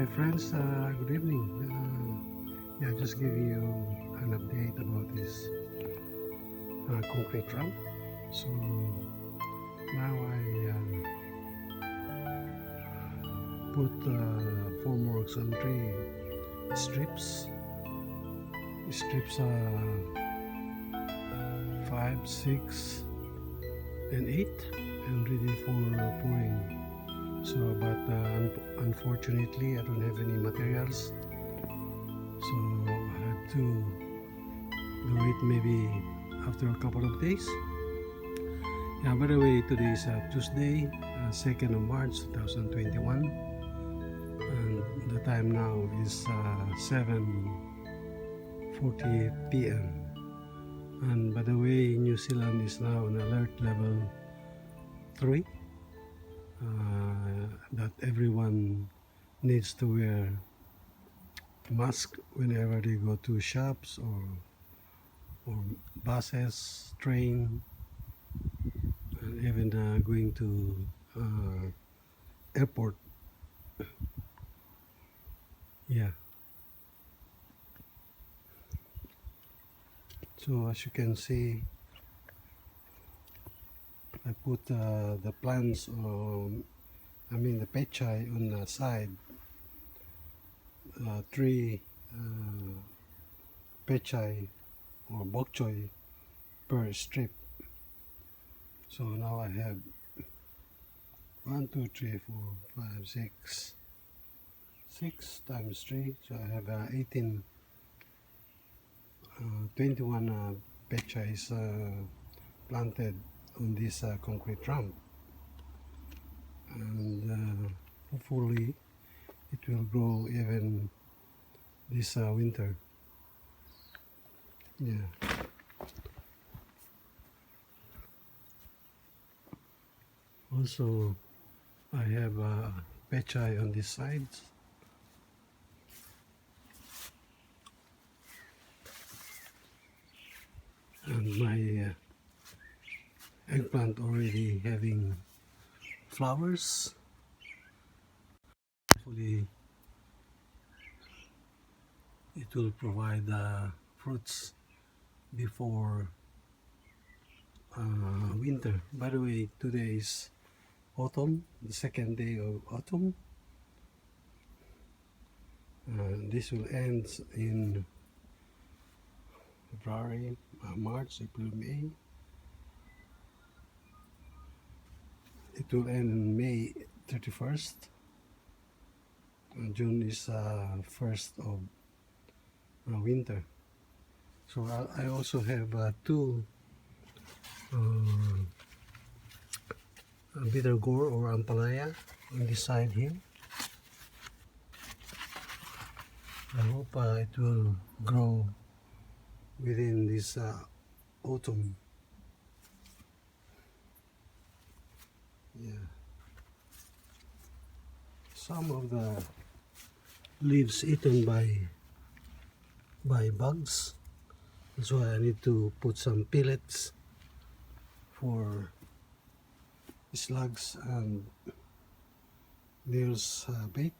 Hi friends, good evening. Just giving you an update about this concrete ramp. So now I put formworks on 3 strips. Strips 5, 6, and 8, and ready for pouring. So, but unfortunately, I don't have any materials, so I have to do it maybe after a couple of days. Yeah, by the way, today is Tuesday, 2nd of March 2021, and the time now is 7:40 p.m. And by the way, New Zealand is now on alert level 3. That everyone needs to wear mask whenever they go to shops or buses, train, and even going to airport. Yeah. So as you can see, I put the plants, the pechay on the side. 3 pechay or bok choy per strip. So now I have 1, 2, 3, 4, 5, 6 times 3. So I have 18, 21 pechays planted on this concrete ramp, and hopefully it will grow even this winter. Yeah. Also, I have pechay on this side. And my eggplant already having flowers. Hopefully it will provide fruits before winter. By the way, today is autumn, the 2nd day of autumn. This will end in February, March, April, May. It will end in May 31st. June is 1st of winter. So I also have 2 bitter gourd or ampalaya on this side here. I hope it will grow within this autumn. Yeah. Some of the leaves eaten by bugs. That's why I need to put some pellets for slugs and nails bait.